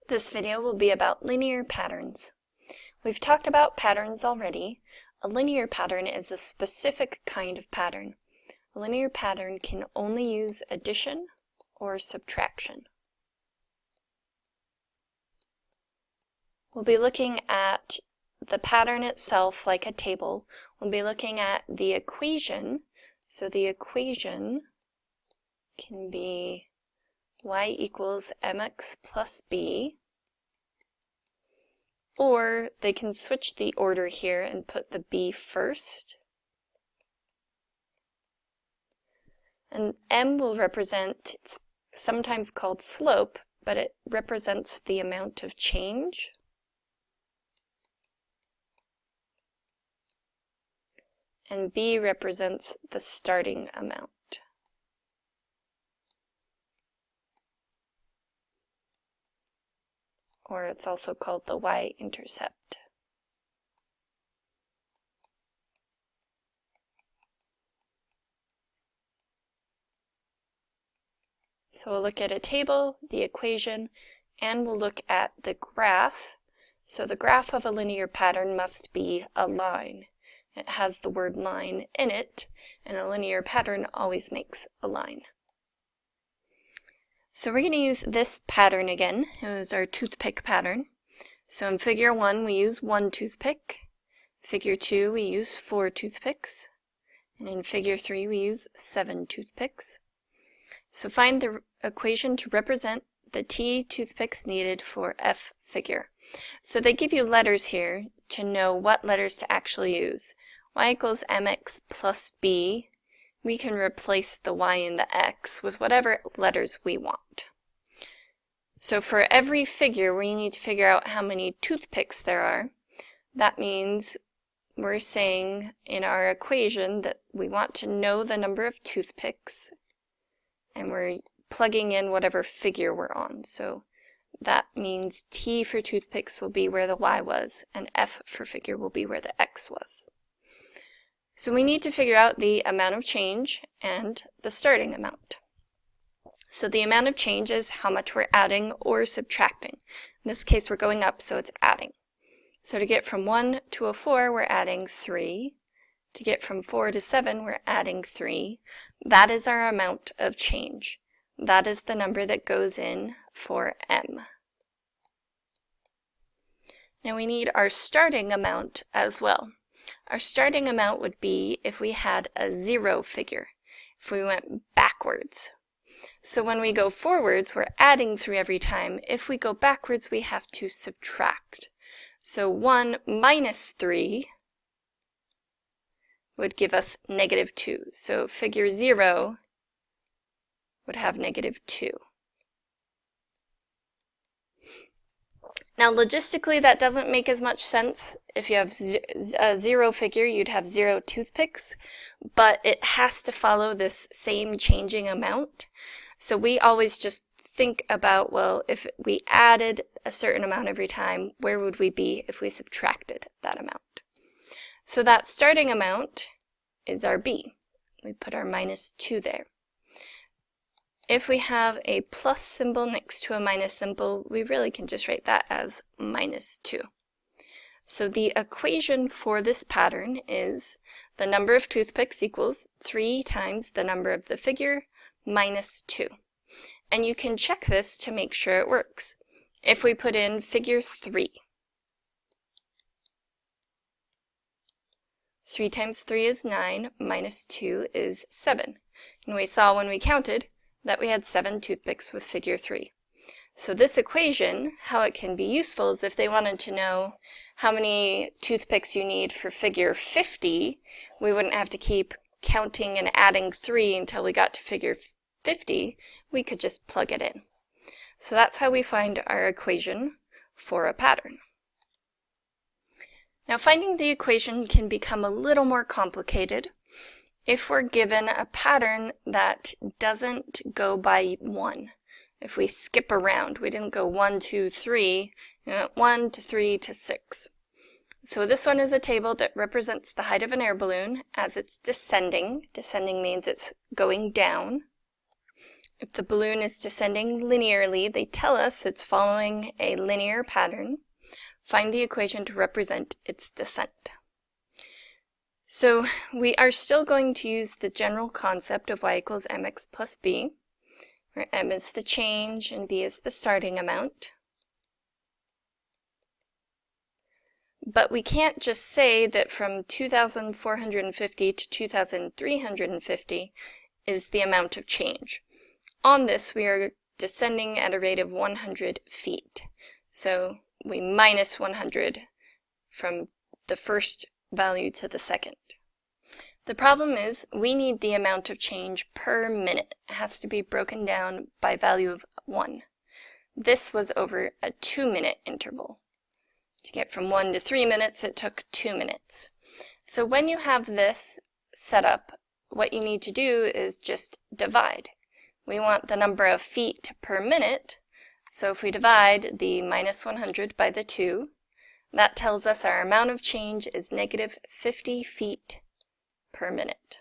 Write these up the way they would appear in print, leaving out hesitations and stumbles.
This video will be about linear patterns. We've talked about patterns already. A linear pattern is a specific kind of pattern. A linear pattern can only use addition or subtraction. We'll be looking at the pattern itself like a table. We'll be looking at the equation. So the equation can be y equals mx plus b, or they can switch the order here and put the b first. And m will represent, it's sometimes called slope, but it represents the amount of change. And b represents the starting amount. Or it's also called the y-intercept. So we'll look at a table, the equation, and we'll look at the graph. So the graph of a linear pattern must be a line. It has the word line in it, and a linear pattern always makes a line. So we're going to use this pattern again. It was our toothpick pattern. So in figure 1 we use 1 toothpick. Figure 2 we use 4 toothpicks. And in figure 3 we use 7 toothpicks. So find the equation to represent the T toothpicks needed for F figure. So they give you letters here to know what letters to actually use. Y equals mx plus b. We can replace the y and the x with whatever letters we want. So for every figure, we need to figure out how many toothpicks there are. That means we're saying in our equation that we want to know the number of toothpicks, and we're plugging in whatever figure we're on. So that means T for toothpicks will be where the y was, and F for figure will be where the x was. So we need to figure out the amount of change and the starting amount. So the amount of change is how much we're adding or subtracting. In this case we're going up, so it's adding. So to get from 1 to a 4 we're adding 3. To get from 4 to 7 we're adding 3. That is our amount of change. That is the number that goes in for m. Now we need our starting amount as well. Our starting amount would be if we had a 0 figure, if we went backwards. So when we go forwards, we're adding 3 every time. If we go backwards, we have to subtract. So 1 minus 3 would give us negative 2. So figure 0 would have negative 2. Now logistically that doesn't make as much sense. If you have a 0 figure you'd have 0 toothpicks, but it has to follow this same changing amount. So we always just think about, well, if we added a certain amount every time, where would we be if we subtracted that amount? So that starting amount is our b. We put our minus 2 there. If we have a plus symbol next to a minus symbol, we really can just write that as minus 2. So the equation for this pattern is the number of toothpicks equals 3 times the number of the figure minus 2. And you can check this to make sure it works. If we put in figure 3, 3 times 3 is 9, minus 2 is 7. And we saw when we counted that we had 7 toothpicks with figure 3. So this equation, how it can be useful is if they wanted to know how many toothpicks you need for figure 50, we wouldn't have to keep counting and adding 3 until we got to figure 50. We could just plug it in. So that's how we find our equation for a pattern. Now finding the equation can become a little more complicated if we're given a pattern that doesn't go by 1. If we skip around, we didn't go 1, 2, 3, we went 1 to 3 to 6. So this one is a table that represents the height of an air balloon as it's descending. Descending means it's going down. If the balloon is descending linearly, they tell us it's following a linear pattern. Find the equation to represent its descent. So we are still going to use the general concept of y equals mx plus b, where m is the change and b is the starting amount. But we can't just say that from 2,450 to 2,350 is the amount of change. On this, we are descending at a rate of 100 feet. So we minus 100 from the first value to the second. The problem is we need the amount of change per minute. It has to be broken down by value of 1. This was over a 2-minute interval. To get from 1 to 3 minutes, it took 2 minutes. So when you have this set up, what you need to do is just divide. We want the number of feet per minute, so if we divide the minus 100 by the 2, that tells us our amount of change is negative 50 feet per minute.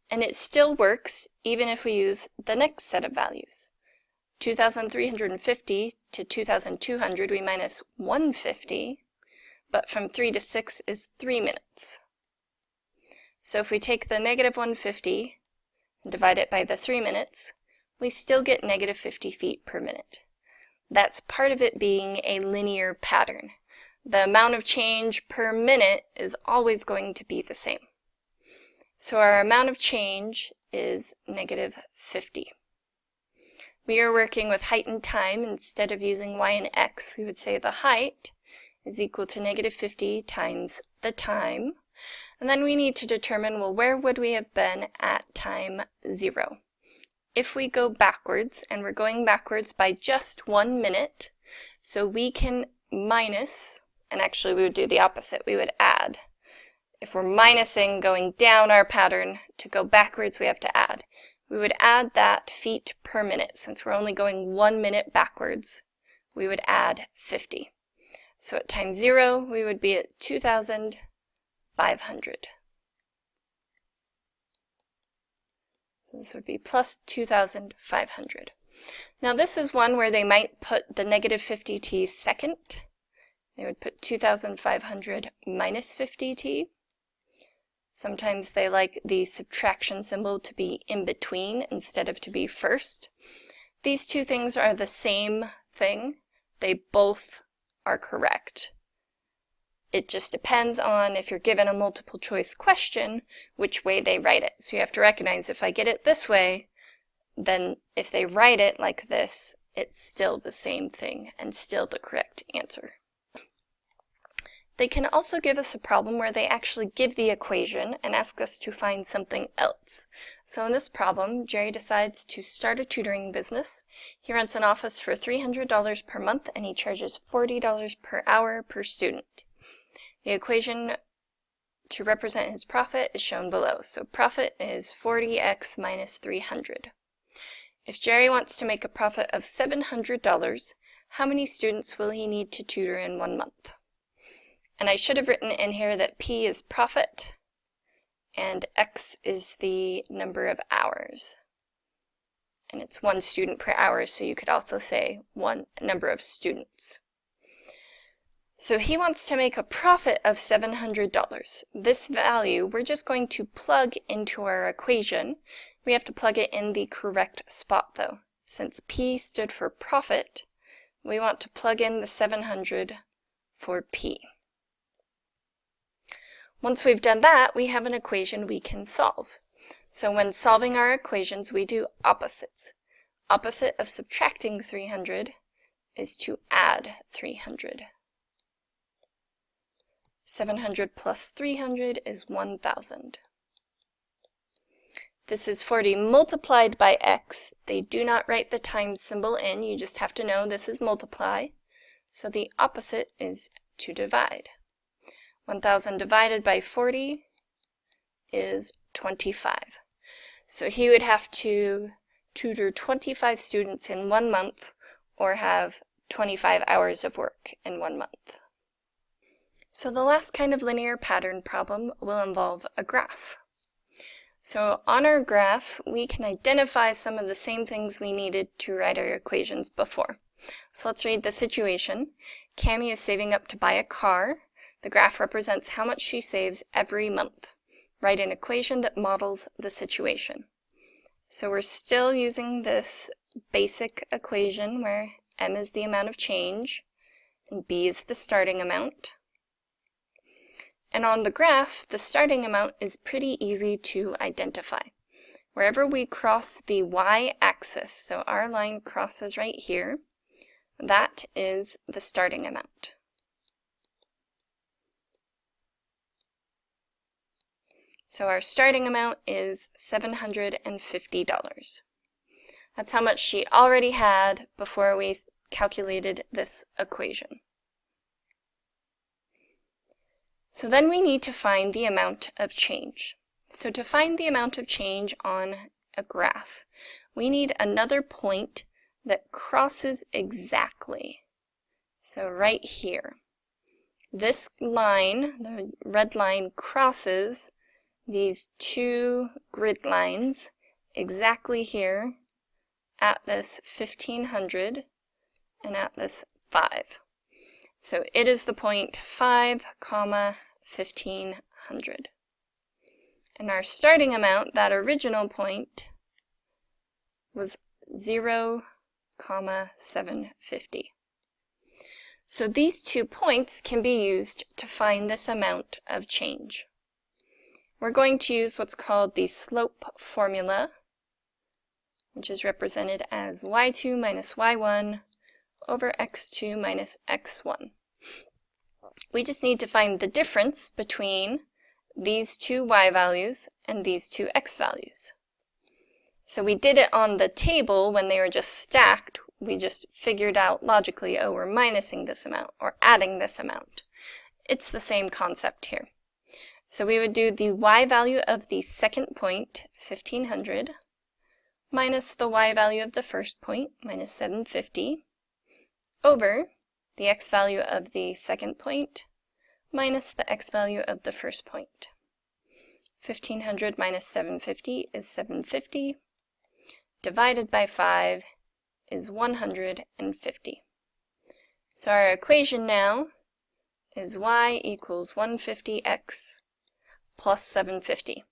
And it still works even if we use the next set of values. 2,350 to 2,200, we minus 150, but from 3 to 6 is 3 minutes. So if we take the negative 150 and divide it by the 3 minutes, we still get negative 50 feet per minute. That's part of it being a linear pattern. The amount of change per minute is always going to be the same. So our amount of change is negative 50. We are working with height and time. Instead of using y and x, we would say the height is equal to negative 50 times the time. And then we need to determine, well, where would we have been at time 0? If we go backwards, and we're going backwards by just 1 minute, so we can minus, and actually we would do the opposite, we would add. If we're minusing going down our pattern, to go backwards we have to add. We would add that feet per minute. Since we're only going 1 minute backwards, we would add 50. So at time 0, we would be at 2,500. So this would be plus 2,500. Now this is one where they might put the negative 50t second. They would put 2,500 minus 50t. Sometimes they like the subtraction symbol to be in between instead of to be first. These two things are the same thing. They both are correct. It just depends on, if you're given a multiple choice question, which way they write it. So you have to recognize, if I get it this way, then if they write it like this, it's still the same thing and still the correct answer. They can also give us a problem where they actually give the equation and ask us to find something else. So in this problem, Jerry decides to start a tutoring business. He rents an office for $300 per month and he charges $40 per hour per student. The equation to represent his profit is shown below. So profit is 40x minus 300. If Jerry wants to make a profit of $700, how many students will he need to tutor in 1 month? And I should have written in here that P is profit and X is the number of hours. And it's 1 student per hour, so you could also say 1 number of students. So he wants to make a profit of $700. This value, we're just going to plug into our equation. We have to plug it in the correct spot though. Since P stood for profit, we want to plug in the 700 for P. Once we've done that, we have an equation we can solve. So when solving our equations, we do opposites. Opposite of subtracting 300 is to add 300. 700 plus 300 is 1,000. This is 40 multiplied by x. They do not write the times symbol in. You just have to know this is multiply. So the opposite is to divide. 1,000 divided by 40 is 25. So he would have to tutor 25 students in 1 month or have 25 hours of work in 1 month. So the last kind of linear pattern problem will involve a graph. So on our graph, we can identify some of the same things we needed to write our equations before. So let's read the situation. Cammie is saving up to buy a car. The graph represents how much she saves every month. Write an equation that models the situation. So we're still using this basic equation where M is the amount of change and B is the starting amount. And on the graph, the starting amount is pretty easy to identify. Wherever we cross the y-axis, so our line crosses right here, that is the starting amount. So our starting amount is $750. That's how much she already had before we calculated this equation. So then we need to find the amount of change. So to find the amount of change on a graph, we need another point that crosses exactly. So right here. This line, the red line, crosses these two grid lines exactly here at this 1500 and at this 5. So it is the point 5, 1500. And our starting amount, that original point, was 0, 750. So these 2 points can be used to find this amount of change. We're going to use what's called the slope formula, which is represented as y2 minus y1 over x2 minus x1. We just need to find the difference between these two y values and these two x values. So we did it on the table when they were just stacked. We just figured out logically, oh, we're minusing this amount or adding this amount. It's the same concept here. So we would do the y value of the second point, 1500, minus the y value of the first point, minus 750, over the x value of the second point, minus the x value of the first point. 1500 minus 750 is 750, divided by 5 is 150. So our equation now is y equals 150x plus 750,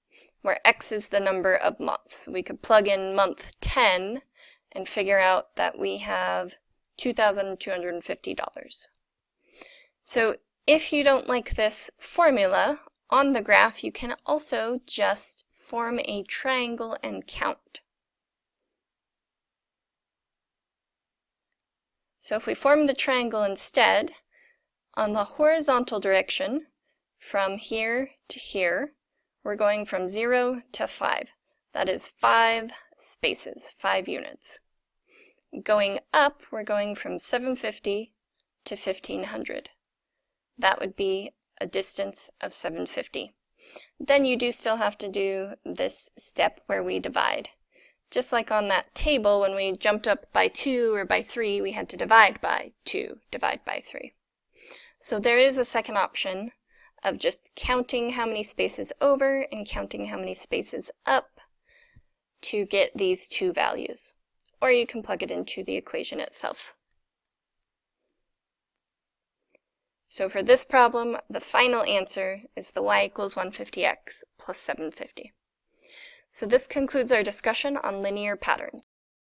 where x is the number of months. We could plug in month 10 and figure out that we have $2,250. So if you don't like this formula, on the graph you can also just form a triangle and count. So if we form the triangle instead, on the horizontal direction, from here to here, we're going from 0 to 5. That is 5 spaces, 5 units. Going up, we're going from 750 to 1500. That would be a distance of 750. Then you do still have to do this step where we divide. Just like on that table, when we jumped up by 2 or by 3, we had to divide by 2, divide by 3. So there is a second option of just counting how many spaces over and counting how many spaces up to get these two values. Or you can plug it into the equation itself. So for this problem, the final answer is the y equals 150x plus 750. So this concludes our discussion on linear patterns.